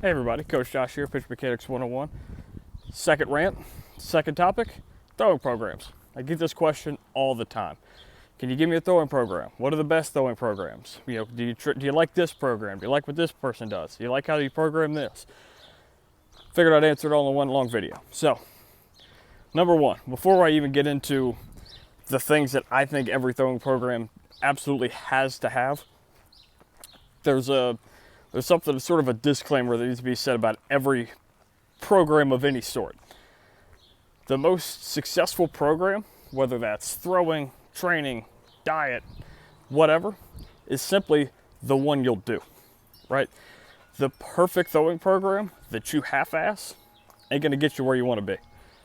Hey everybody, Coach Josh here, Pitch Mechanics 101. Second rant, second topic, throwing programs. I get this question all the time. Can you give me a throwing program? What are the best throwing programs? Do you like this program? Do you like what this person does? Do you like how you program this? Figured I'd answer it all in one long video. So, number one, before I even get into the things that I think every throwing program absolutely has to have, there's something, sort of a disclaimer that needs to be said about every program of any sort. The most successful program, whether that's throwing, training, diet, whatever, is simply the one you'll do, right? The perfect throwing program that you half-ass ain't gonna get you where you wanna be,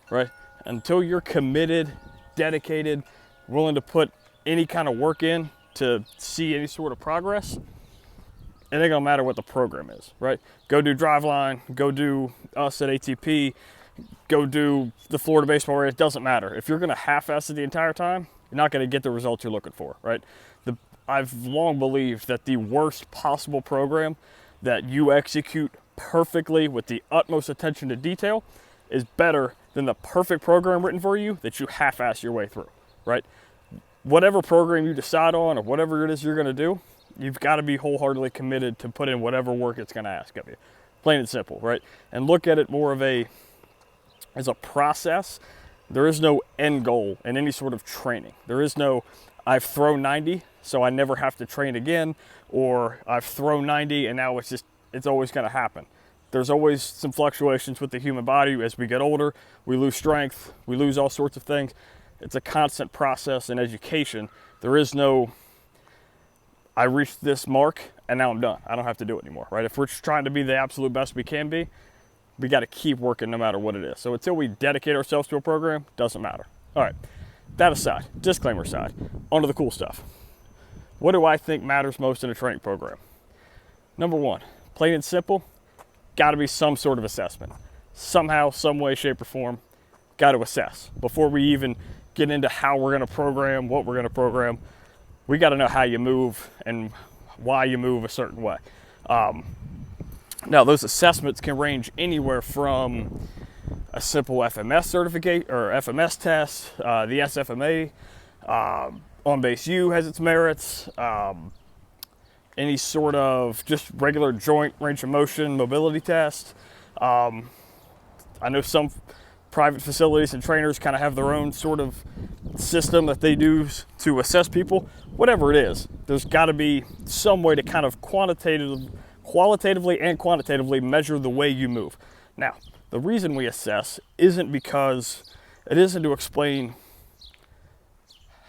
right? Until you're committed, dedicated, willing to put any kind of work in to see any sort of progress, it ain't gonna matter what the program is, right? Go do Driveline, go do us at ATP, go do the Florida baseball race, it doesn't matter. If you're gonna half-ass it the entire time, you're not gonna get the results you're looking for, right? I've long believed that the worst possible program that you execute perfectly with the utmost attention to detail is better than the perfect program written for you that you half-ass your way through, right? Whatever program you decide on or whatever it is you're gonna do, you've got to be wholeheartedly committed to put in whatever work it's going to ask of you. Plain and simple, right? And look at it more of as a process. There is no end goal in any sort of training. There is no, I've thrown 90, so I never have to train again, or I've thrown 90 and now it's always going to happen. There's always some fluctuations with the human body. As we get older, we lose strength, we lose all sorts of things. It's a constant process in education. There is no, I reached this mark and now I'm done. I don't have to do it anymore, right? If we're trying to be the absolute best we can be, we got to keep working no matter what it is. So until we dedicate ourselves to a program, doesn't matter. All right, that aside, disclaimer aside, onto the cool stuff. What do I think matters most in a training program? Number one, plain and simple, got to be some sort of assessment. Somehow, some way, shape, or form, got to assess. Before we even get into how we're going to program, what we're going to program, we got to know how you move and why you move a certain way. Now, those assessments can range anywhere from a simple FMS certificate or FMS test, the SFMA, On Base U has its merits, any sort of just regular joint range of motion mobility test. I know some private facilities and trainers kind of have their own sort of system that they do to assess people. Whatever it is, there's got to be some way to kind of qualitatively and quantitatively measure the way you move. Now, the reason we assess isn't to explain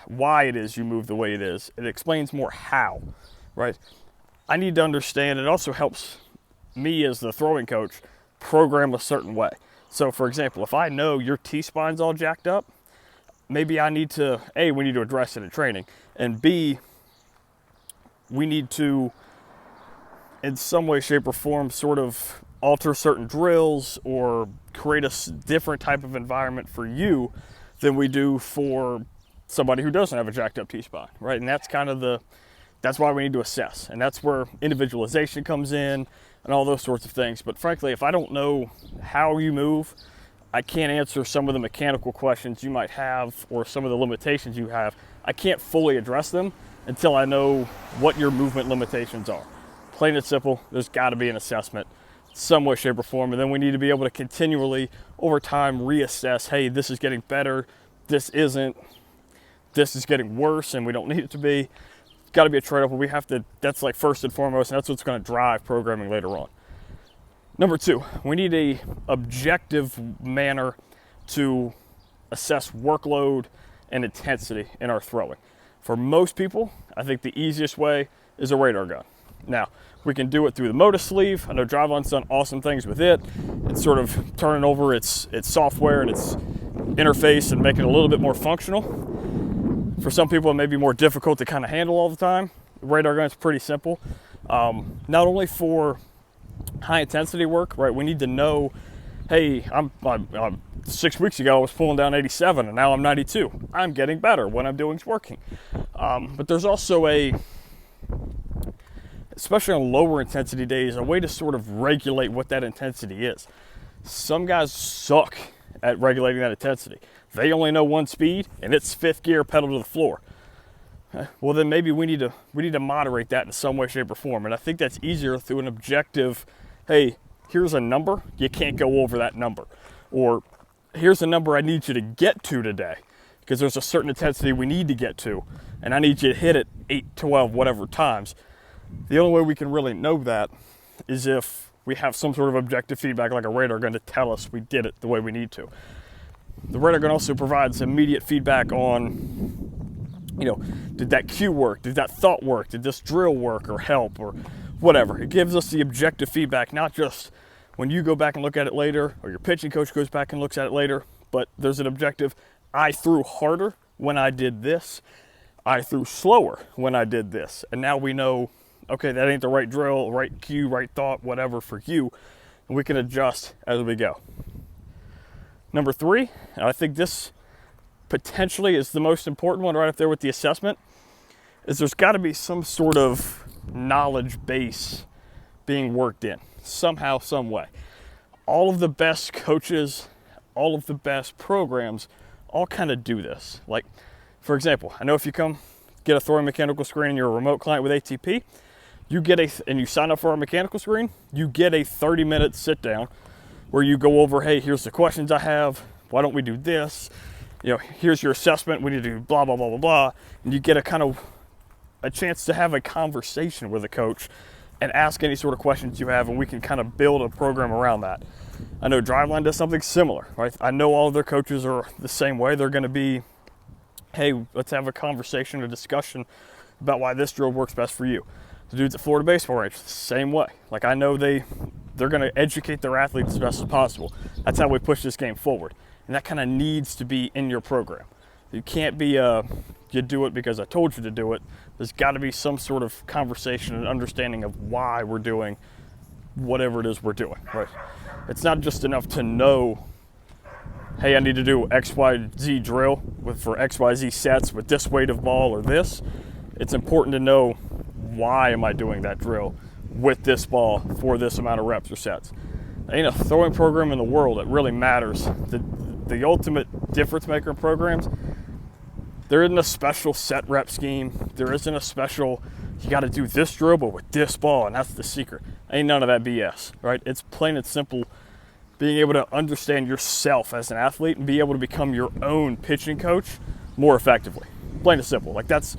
why it is you move the way it is. It explains more how, right? I need to understand, it also helps me as the throwing coach program a certain way. So for example, if I know your T-spine's all jacked up, maybe I need to, A, we need to address it in training, and B, we need to, in some way, shape, or form, sort of alter certain drills or create a different type of environment for you than we do for somebody who doesn't have a jacked up T-spine, right? And that's kind of that's why we need to assess. And that's where individualization comes in and all those sorts of things. But frankly, if I don't know how you move, I can't answer some of the mechanical questions you might have or some of the limitations you have. I can't fully address them until I know what your movement limitations are. Plain and simple, there's got to be an assessment, some way, shape, or form. And then we need to be able to continually, over time, reassess, hey, this is getting better, this isn't, this is getting worse, and we don't need it to be. It's got to be a trade-off, but we have to, that's like first and foremost, and that's what's going to drive programming later on. Number two, we need a objective manner to assess workload and intensity in our throwing. For most people, I think the easiest way is a radar gun. Now, we can do it through the Motus sleeve. I know Driveline's done awesome things with it. It's sort of turning over its software and its interface and making it a little bit more functional. For some people, it may be more difficult to kind of handle all the time. The radar gun's pretty simple. Not only for high intensity work, right? We need to know, hey, I'm 6 weeks ago I was pulling down 87 and now I'm 92. I'm getting better. What I'm doing is working. But there's also especially on lower intensity days, a way to sort of regulate what that intensity is. Some guys suck at regulating that intensity. They only know one speed, and it's fifth gear, pedal to the floor. Well, then maybe we need to moderate that in some way, shape, or form. And I think that's easier through an objective, hey, here's a number, you can't go over that number. Or here's a number I need you to get to today, because there's a certain intensity we need to get to, and I need you to hit it 8, 12, whatever times. The only way we can really know that is if we have some sort of objective feedback, like a radar gun, to tell us we did it the way we need to. The radar gun also provides immediate feedback on, did that cue work? Did that thought work? Did this drill work or help or whatever? It gives us the objective feedback, not just when you go back and look at it later, or your pitching coach goes back and looks at it later, but there's an objective. I threw harder when I did this. I threw slower when I did this. And now we know, okay, that ain't the right drill, right cue, right thought, whatever for you. And we can adjust as we go. Number 3, and I think this potentially is the most important one right up there with the assessment, is there's got to be some sort of knowledge base being worked in somehow, some way. All of the best coaches, all of the best programs all kind of do this. Like, for example, I know if you come get a throwing mechanical screen and you're a remote client with ATP, and you sign up for our mechanical screen, you get a 30-minute sit down where you go over, hey, here's the questions I have, why don't we do this? Here's your assessment, we need to do blah, blah, blah, blah, blah. And you get a chance to have a conversation with a coach and ask any sort of questions you have, and we can kind of build a program around that. I know Driveline does something similar, right? I know all of their coaches are the same way. They're going to be, hey, let's have a conversation, a discussion about why this drill works best for you. The dudes at Florida Baseball Range, the same way. Like, I know they're going to educate their athletes as best as possible. That's how we push this game forward. And that kind of needs to be in your program. You can't be, you do it because I told you to do it. There's got to be some sort of conversation and understanding of why we're doing whatever it is we're doing, right? It's not just enough to know, hey, I need to do XYZ drill for XYZ sets with this weight of ball or this. It's important to know, why am I doing that drill with this ball for this amount of reps or sets? There ain't a throwing program in the world that really matters. The ultimate difference maker in programs, there isn't a special set rep scheme. There isn't a special, you got to do this drill but with this ball, and that's the secret. Ain't none of that BS, right? It's plain and simple being able to understand yourself as an athlete and be able to become your own pitching coach more effectively. Plain and simple. Like, that's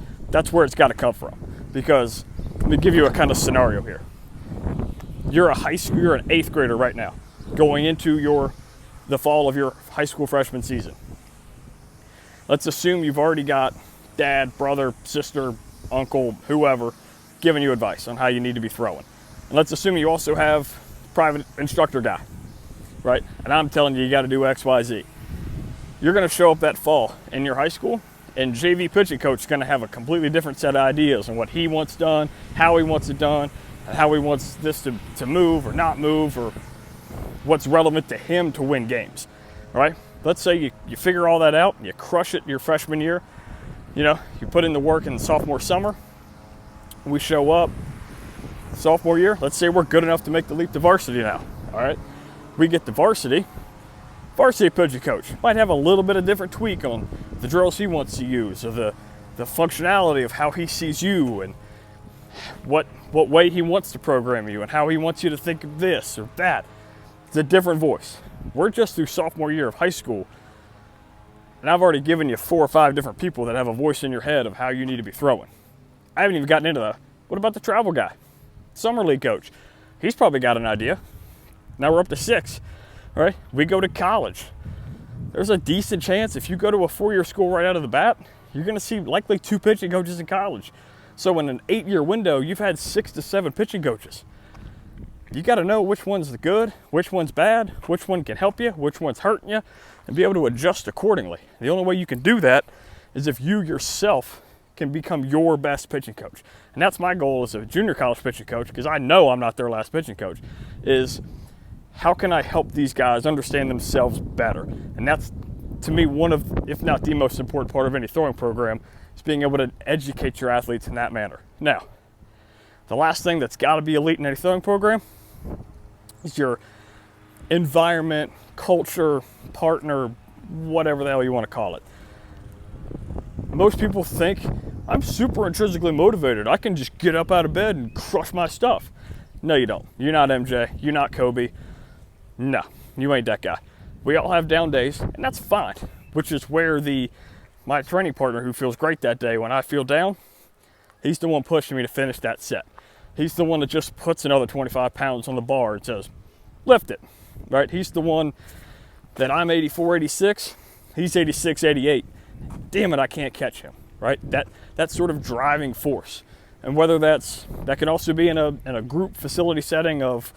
where it's got to come from. Because let me give you a kind of scenario here. You're an 8th grader right now, going into the fall of your high school freshman season. Let's assume you've already got dad, brother, sister, uncle, whoever, giving you advice on how you need to be throwing. And let's assume you also have private instructor guy, right? And I'm telling you, you got to do X, Y, Z. You're going to show up that fall in your high school, and JV pitching coach is going to have a completely different set of ideas on what he wants done, how he wants it done, and how he wants this to move or not move, or what's relevant to him to win games, all right? Let's say you figure all that out, you crush it your freshman year, you put in the work in the sophomore summer, we show up sophomore year, let's say we're good enough to make the leap to varsity now, all right? We get to varsity pitching coach might have a little bit of different tweak on the drills he wants to use, or the functionality of how he sees you, and what way he wants to program you, and how he wants you to think of this or that. It's a different voice. We're just through sophomore year of high school, and I've already given you 4 or 5 different people that have a voice in your head of how you need to be throwing. I haven't even gotten into what about the travel guy? Summer league coach. He's probably got an idea. Now we're up to 6, right? We go to college. There's a decent chance if you go to a 4-year school right out of the bat, you're going to see likely 2 pitching coaches in college. So in an 8-year window, you've had 6 to 7 pitching coaches. You got to know which one's the good, which one's bad, which one can help you, which one's hurting you, and be able to adjust accordingly. The only way you can do that is if you yourself can become your best pitching coach. And that's my goal as a junior college pitching coach, because I know I'm not their last pitching coach, is how can I help these guys understand themselves better? And that's, to me, one of, if not the most important part of any throwing program, is being able to educate your athletes in that manner. Now, The last thing that's got to be elite in any throwing program is your environment, culture, partner, whatever the hell you want to call it. Most people think I'm super intrinsically motivated. I can just get up out of bed and crush my stuff. No, you don't. You're not MJ. You're not Kobe. No, you ain't that guy. We all have down days, and that's fine, which is where my training partner who feels great that day, when I feel down, he's the one pushing me to finish that set. He's the one that just puts another 25 pounds on the bar and says, lift it, right? He's the one that I'm 84, 86, he's 86, 88. Damn it, I can't catch him, right? That sort of driving force. And whether that can also be in a group facility setting of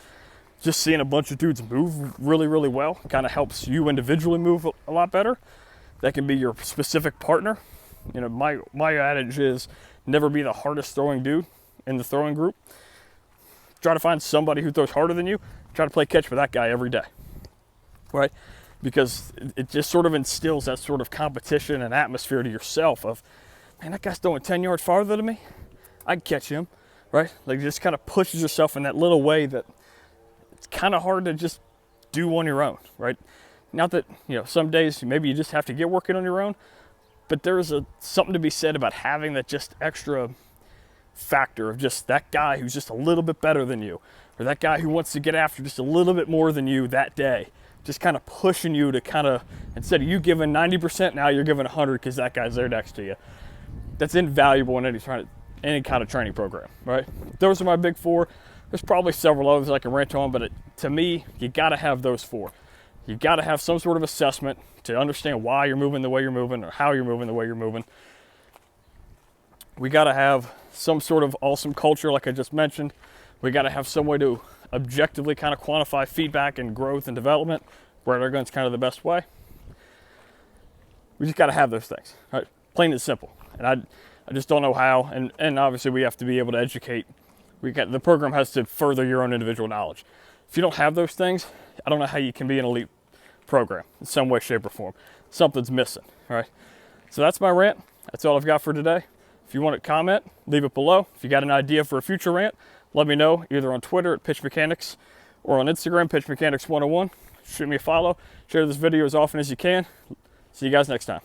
just seeing a bunch of dudes move really, really well, kind of helps you individually move a lot better. That can be your specific partner. You know, my adage is never be the hardest throwing dude in the throwing group. Try to find somebody who throws harder than you. Try to play catch with that guy every day, right? Because it just sort of instills that sort of competition and atmosphere to yourself of, man, that guy's throwing 10 yards farther than me. I can catch him, right? Like, it just kind of pushes yourself in that little way that it's kind of hard to just do on your own, right? Not that, you know, some days maybe you just have to get working on your own, but there's something to be said about having that just extra factor of just that guy who's just a little bit better than you, or that guy who wants to get after just a little bit more than you that day, just kind of pushing you to kind of, instead of you giving 90%, now you're giving 100 because that guy's there next to you. That's invaluable in any kind of training program, right? Those are my big four. There's probably several others I can rant on, but to me, you got to have those four. You got to have some sort of assessment to understand why you're moving the way you're moving or how you're moving the way you're moving. We got to have some sort of awesome culture, like I just mentioned. We got to have some way to objectively kind of quantify feedback and growth and development. Right, our gun's kind of the best way. We just got to have those things, right? Plain and simple. And I just don't know how. And obviously we have to be able to educate. The program has to further your own individual knowledge. If you don't have those things, I don't know how you can be an elite program in some way, shape, or form. Something's missing, right? So that's my rant. That's all I've got for today. If you want to comment, leave it below. If you got an idea for a future rant, let me know either on Twitter at Pitch Mechanics or on Instagram, Pitch Mechanics 101. Shoot me a follow. Share this video as often as you can. See you guys next time.